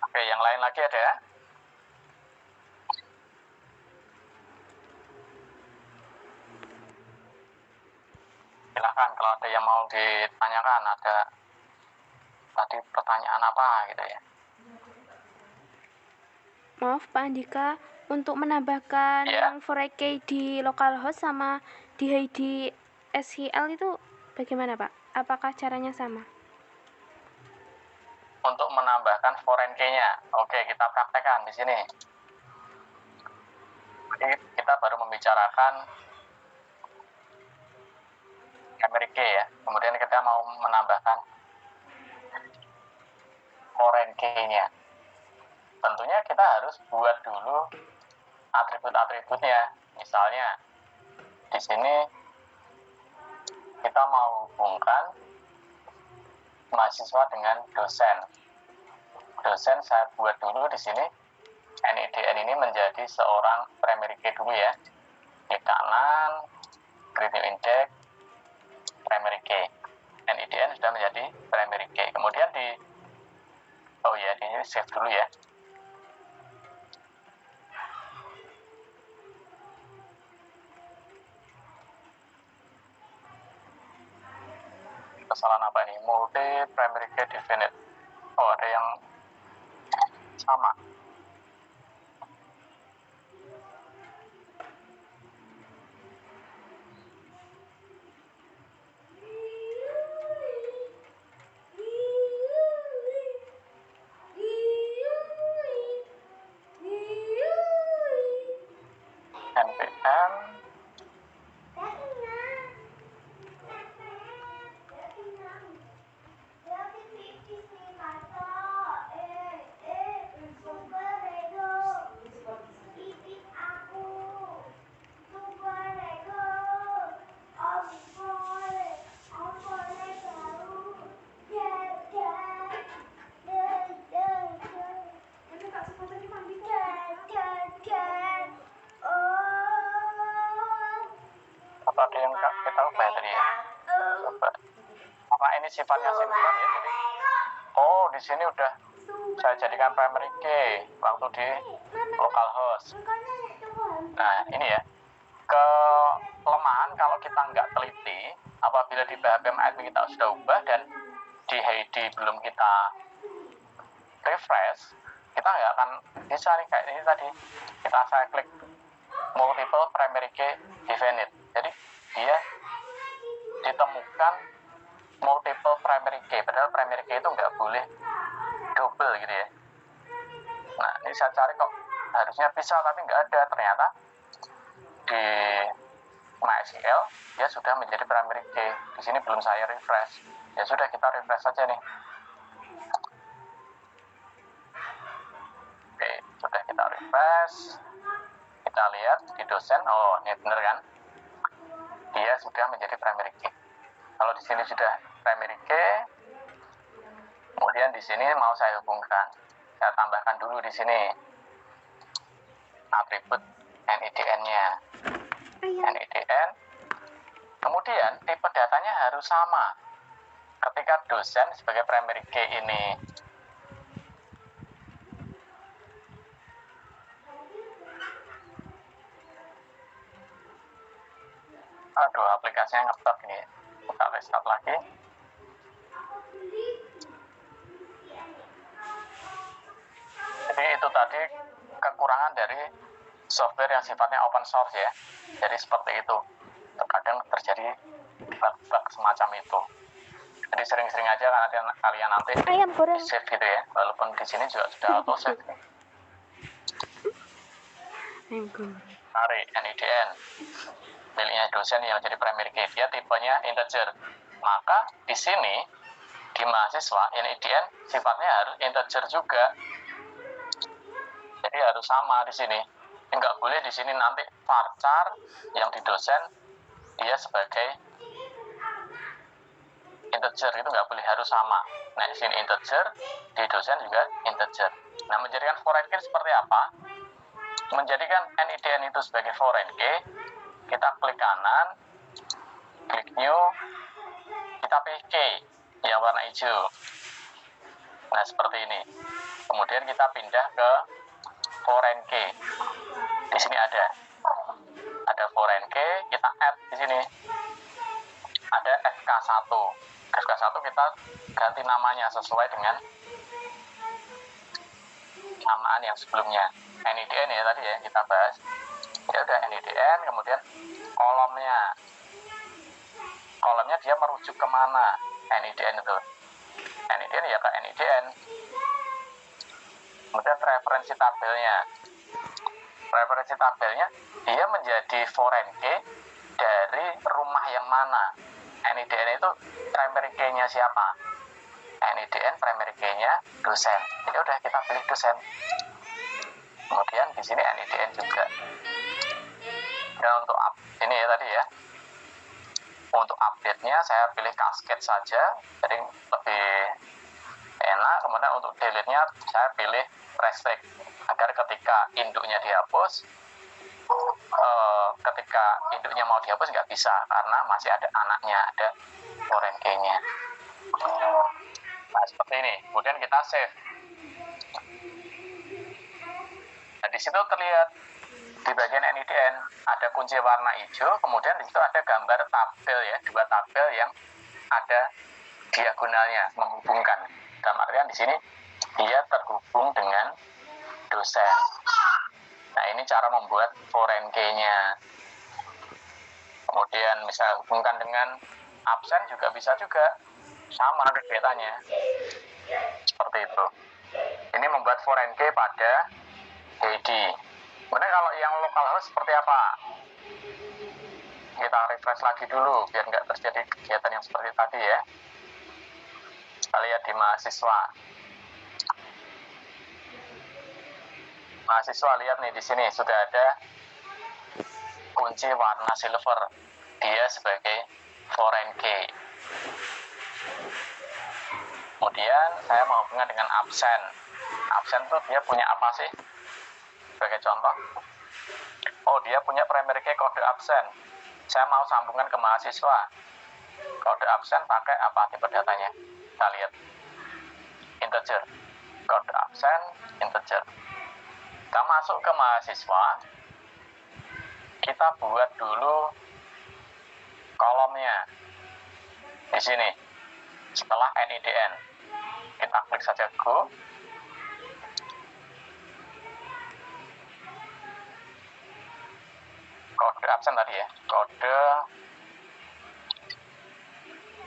Oke, yang lain lagi ada ya? Silahkan kalau ada yang mau ditanyakan, ada tadi pertanyaan apa gitu ya. Maaf Pak Andika, untuk menambahkan Ya. yang Foreign di localhost sama di SQL itu bagaimana Pak? Apakah caranya sama? Untuk menambahkan foreign key-nya, oke kita praktekkan di sini. Jadi kita baru membicarakan primary key ya, kemudian kita mau menambahkan foreign key-nya. Tentunya kita harus buat dulu atribut-atributnya. Misalnya di sini kita mau hubungkan mahasiswa dengan dosen. Dosen saya buat dulu di sini. NIDN ini menjadi seorang primary key dulu ya. Klik kanan, create new index, primary key. NIDN sudah menjadi primary key. Kemudian di ini save dulu ya. Kesalahan apa ini? Multi primary key definite. Oh, ada yang sama. NPM apa ada yang kita ubah tadi ya? Coba. Karena ini sifatnya sinkron ya, jadi di sini udah saya jadikan primary key waktu di localhost. Nah, ini ya. Kelemahan kalau kita nggak teliti, apabila di PHP admin kita sudah ubah dan di Heidi belum kita refresh, kita nggak akan bisa nih kayak ini tadi. Saya klik multiple primary key definite. Jadi dia ditemukan multiple primary key, padahal primary key itu nggak boleh double gitu ya. Nah, ini saya cari kok harusnya bisa, tapi nggak ada. Ternyata di MySQL dia sudah menjadi primary key. Di sini belum saya refresh. Ya sudah, kita refresh saja nih. Oke, sudah kita refresh. Kita lihat di dosen, ini benar kan? Dia sudah menjadi primary key. Kalau di sini sudah primary key, kemudian di sini mau saya hubungkan. Saya tambahkan dulu di sini atribut NIDN-nya. NIDN. Kemudian tipe datanya harus sama. Ketika dosen sebagai primary key ini aplikasinya ngetok ini. Kita restart lagi. Jadi itu tadi kekurangan dari software yang sifatnya open source ya. Jadi seperti itu. Terkadang terjadi bug-bug semacam itu. Jadi sering-sering aja kalian nanti di save gitu ya. Walaupun di sini juga sudah auto save. Tarik NIDN. Miliknya dosen yang jadi primary key, dia tipenya integer. Maka di sini di mahasiswa NIDN sifatnya harus integer juga. Jadi harus sama di sini. Enggak boleh di sini nanti varchar yang di dosen dia sebagai integer, itu nggak boleh, harus sama. Nah, di sini integer, di dosen juga integer. Nah, menjadikan foreign key seperti apa? Menjadikan NIDN itu sebagai foreign key, kita klik kanan, klik new, kita pilih key yang warna hijau. Nah, seperti ini. Kemudian kita pindah ke foreign key. Di sini ada foreign key, kita add di sini. Ada FK1. FK1 kita ganti namanya sesuai dengan samaan yang sebelumnya. NIDN ya tadi ya kita bahas. Ya udah NIDN, kemudian kolomnya dia merujuk kemana? NIDN itu. NIDN ya ke NIDN. Kemudian referensi tabelnya. Referensi tabelnya dia menjadi foreign key dari rumah yang mana. NIDN itu primary key-nya siapa? NIDN primary key-nya dosen. Ya udah kita pilih dosen. Kemudian di sini NIDN juga. Dan untuk ini ya tadi ya. Untuk update-nya saya pilih kasket saja, jadi lebih enak. Kemudian untuk delete-nya saya pilih restrict agar ketika induknya dihapus, ketika induknya mau dihapus nggak bisa karena masih ada anaknya, ada foreign key-nya. Nah seperti ini. Kemudian kita save. Nah di situ terlihat di bagian NIDN ada kunci warna hijau, kemudian di situ ada gambar tabel ya, 2 tabel yang ada diagonalnya menghubungkan. Dalam artian di sini dia terhubung dengan dosen. Nah ini cara membuat foreign key-nya. Kemudian misalnya hubungkan dengan absen juga bisa juga, sama kegiatannya seperti itu. Ini membuat foreign key pada Heidi. Kemudian kalau yang localhost seperti apa? Kita refresh lagi dulu biar nggak terjadi kegiatan yang seperti tadi ya. Kita lihat di mahasiswa. Mahasiswa lihat nih di sini sudah ada kunci warna silver. Dia sebagai foreign key. Kemudian saya menghubungkan dengan absen. Absen tuh dia punya apa sih? Sebagai contoh, oh dia punya primary key kode absen. Saya mau sambungkan ke mahasiswa. Kode absen pakai apa tipe datanya? Kita lihat. Integer. Kode absen integer. Kita masuk ke mahasiswa. Kita buat dulu kolomnya. Di sini. Setelah NIDN. Kita klik saja go. Kode absen tadi ya, kode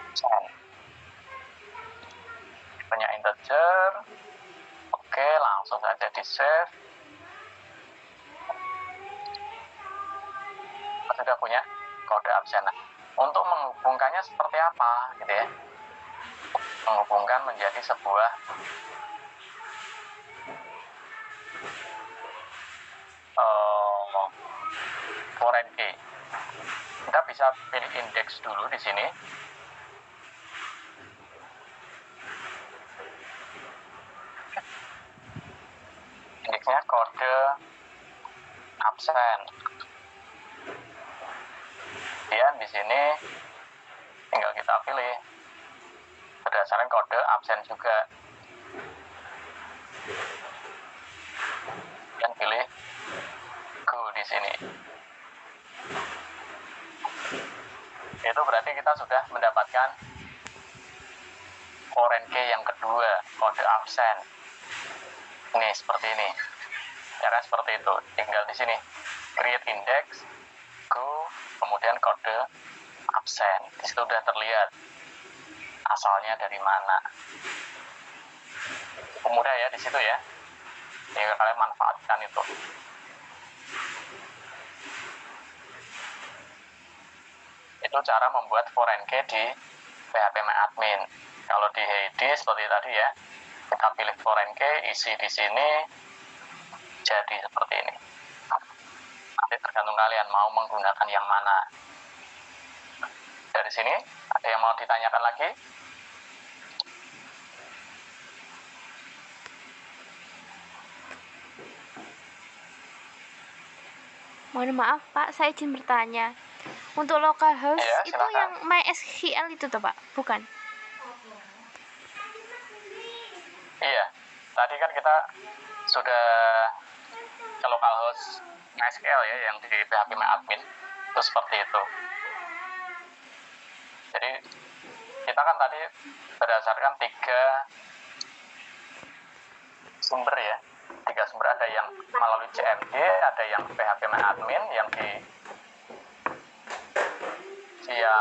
absen punya integer. Oke, langsung saja di save. Sudah punya kode absen. Nah, untuk menghubungkannya seperti apa gitu ya, menghubungkan menjadi sebuah foreign key. Kita bisa pilih indeks dulu di sini. Indeksnya kode absen. Kemudian di sini tinggal kita pilih berdasarkan kode absen juga. Dan pilih go di sini. Itu berarti kita sudah mendapatkan foreign key yang kedua, kode absen. Ini seperti ini. Cara seperti itu. Tinggal di sini create index, go, kemudian kode absen. Di situ sudah terlihat asalnya dari mana. Mudah ya di situ ya. Jadi kalian manfaatkan itu. Itu cara membuat foreign key di PHP MyAdmin. Kalau di Heidi seperti tadi ya, kita pilih foreign key, isi di sini, jadi seperti ini. Nanti tergantung kalian mau menggunakan yang mana. Dari sini, ada yang mau ditanyakan lagi? Mohon maaf Pak, saya izin bertanya. Untuk localhost Ya, itu silakan. yang MySQL itu toh Pak? Bukan? Iya, tadi kan kita sudah ke localhost MySQL ya, yang di PHP MyAdmin, itu seperti itu. Jadi, kita kan tadi berdasarkan 3 sumber ya. 3 sumber, ada yang melalui CMD, ada yang PHP MyAdmin, yang di via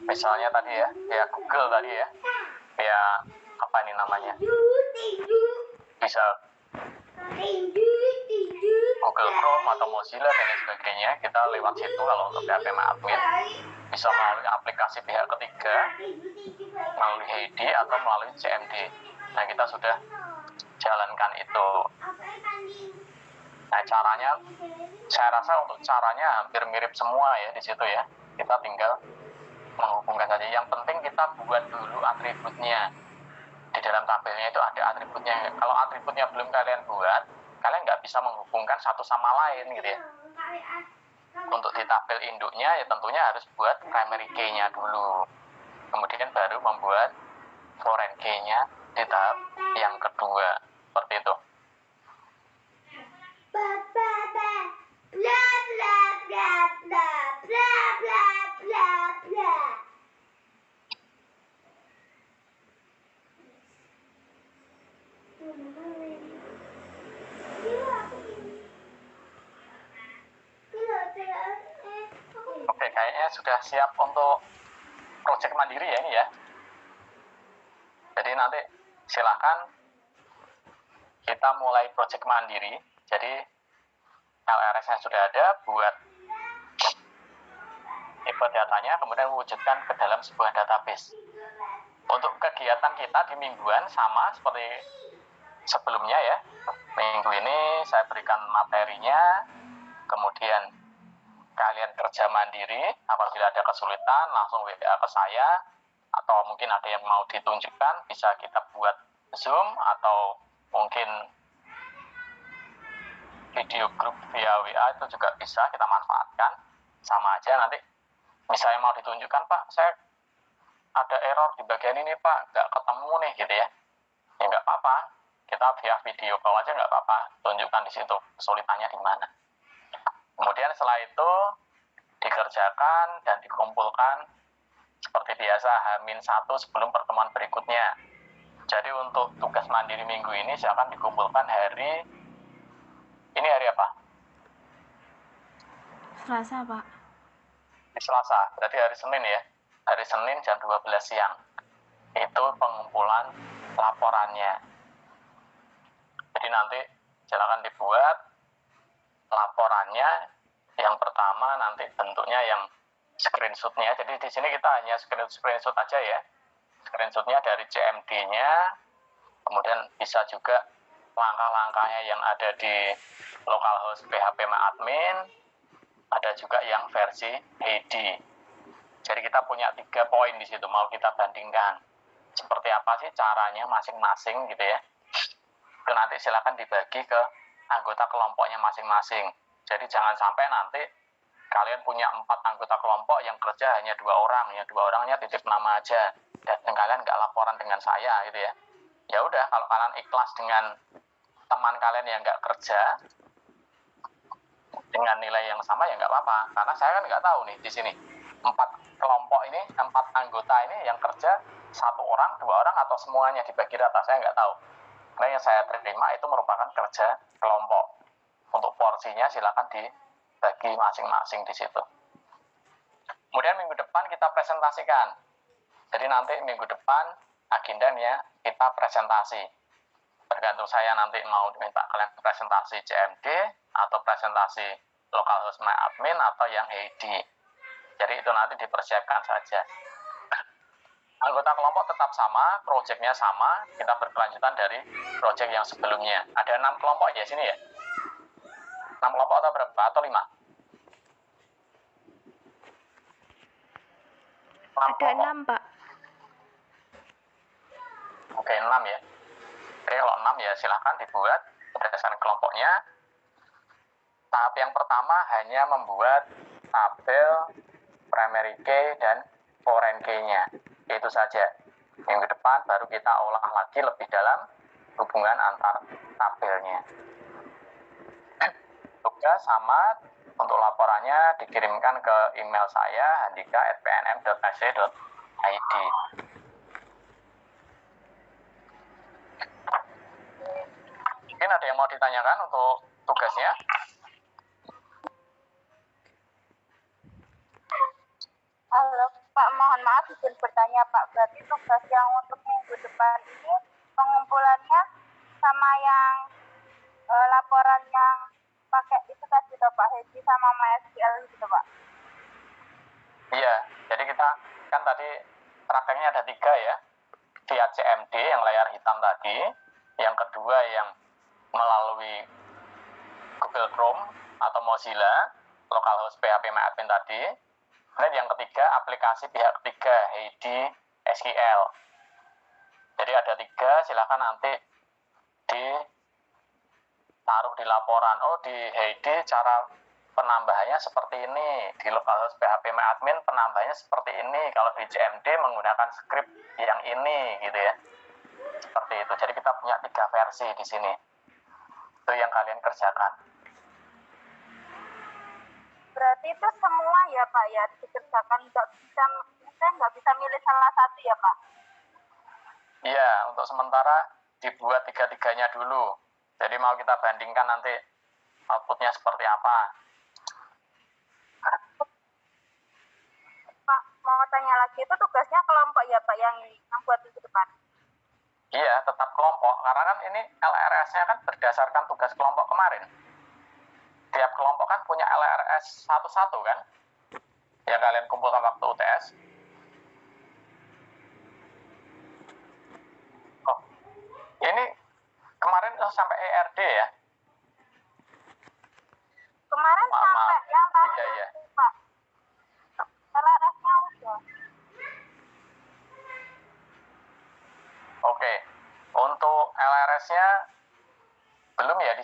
misalnya tadi ya, via Google tadi ya, via apa ini namanya, bisa Google Chrome atau Mozilla dan lain sebagainya. Kita lewat situ kalau untuk PHP admin bisa melalui aplikasi pihak ketiga, melalui HeyD atau melalui CMD. Nah, kita sudah jalankan itu. Nah, caranya, saya rasa untuk caranya hampir mirip semua ya di situ ya. Kita tinggal menghubungkan saja. Yang penting kita buat dulu atributnya. Di dalam tabelnya itu ada atributnya. Kalau atributnya belum kalian buat, kalian nggak bisa menghubungkan satu sama lain gitu ya. Untuk di tabel induknya ya tentunya harus buat primary key-nya dulu. Kemudian baru membuat foreign key-nya di tahap yang kedua. Seperti itu. Oke, kayaknya sudah siap untuk project mandiri ya ini ya. Jadi nanti silakan kita mulai project mandiri. Jadi LRS-nya sudah ada, buat tipe datanya, kemudian wujudkan ke dalam sebuah database. Untuk kegiatan kita di mingguan sama seperti sebelumnya ya. Minggu ini saya berikan materinya, kemudian kalian kerja mandiri. Apabila ada kesulitan langsung WA ke saya, atau mungkin ada yang mau ditunjukkan bisa kita buat Zoom atau mungkin video grup via WA itu juga bisa kita manfaatkan. Sama aja nanti misalnya mau ditunjukkan, Pak saya ada error di bagian ini Pak, nggak ketemu nih gitu ya, ya nggak apa-apa, kita via video call aja nggak apa-apa, tunjukkan di situ kesulitannya di mana. Kemudian setelah itu dikerjakan dan dikumpulkan seperti biasa H-1 sebelum pertemuan berikutnya. Jadi untuk tugas mandiri minggu ini silakan dikumpulkan hari ini, hari apa? Selasa, Pak. Di Selasa, berarti hari Senin ya. Hari Senin jam 12 siang. Itu pengumpulan laporannya. Jadi nanti silakan dibuat laporannya. Yang pertama nanti bentuknya yang screenshot-nya. Jadi di sini kita hanya screenshot aja ya. Screenshot-nya dari CMD-nya. Kemudian bisa juga langkah-langkahnya yang ada di localhost PHP admin. Ada juga yang versi HeyD. Jadi kita punya 3 poin di situ, mau kita bandingkan. Seperti apa sih caranya masing-masing gitu ya. Itu nanti silakan dibagi ke anggota kelompoknya masing-masing. Jadi jangan sampai nanti kalian punya 4 anggota kelompok yang kerja hanya 2 orang, yang 2 orangnya titip nama aja, dan kalian nggak laporan dengan saya gitu ya. Ya udah, kalau kalian ikhlas dengan teman kalian yang nggak kerja dengan nilai yang sama ya nggak apa-apa, karena saya kan nggak tahu nih di sini 4 kelompok ini, 4 anggota ini yang kerja 1 orang, 2 orang atau semuanya dibagi rata, saya nggak tahu. Nah yang saya terima itu merupakan kerja kelompok. Untuk porsinya silakan dibagi masing-masing di situ. Kemudian minggu depan kita presentasikan. Jadi nanti minggu depan agendanya kita presentasi. Tergantung saya nanti mau minta kalian presentasi CMD atau presentasi localhost admin atau yang HeyD. Jadi itu nanti dipersiapkan saja. Anggota kelompok tetap sama, proyeknya sama, kita berkelanjutan dari proyek yang sebelumnya. Ada 6 kelompok ya sini ya? 6 kelompok atau berapa? Atau 5? Ada 6, Pak. Oke, 6 ya. Oke, kalau 6 ya silahkan dibuat berdasarkan kelompoknya. Tahap yang pertama hanya membuat tabel primary key dan foreign key-nya. Itu saja. Minggu depan baru kita olah lagi lebih dalam hubungan antar tabelnya. Tugas sama, untuk laporannya dikirimkan ke email saya handika@pnm.ac.id. Mungkin ada yang mau ditanyakan untuk tugasnya? Halo Pak, mohon maaf izin bertanya Pak, berarti tugas yang untuk minggu depan ini pengumpulannya sama yang laporan yang Pak Hedi sama MySQL gitu Pak. Iya, jadi kita kan tadi prakteknya ada 3 ya, via CMD yang layar hitam tadi, yang kedua yang melalui Google Chrome atau Mozilla, localhost PHP MyAdmin tadi, kemudian yang ketiga aplikasi pihak ketiga, Heidi SQL. Jadi ada 3, silakan nanti ditaruh di laporan, oh di Heidi cara penambahannya seperti ini, di localhost PHP MyAdmin penambahannya seperti ini, kalau di CMD menggunakan script yang ini gitu ya. Seperti itu. Jadi kita punya 3 versi di sini. Itu yang kalian kerjakan. Berarti itu semua ya Pak ya dikerjakan, nggak bisa milih salah satu ya Pak? Iya, untuk sementara dibuat 3-3-nya dulu. Jadi mau kita bandingkan nanti outputnya seperti apa. Pak, mau tanya lagi, itu tugasnya kelompok ya Pak yang buat minggu depan? Iya, tetap kelompok. Karena kan ini LRS-nya kan berdasarkan tugas kelompok kemarin. Tiap kelompok kan punya LRS satu-satu kan? Yang kalian kumpulkan waktu UTS. Oh, ini kemarin sampai ERD ya? Kemarin Maaf. sampai yang tadi Iya. Pak. LRS-nya udah. Oke, untuk LRS-nya belum ya di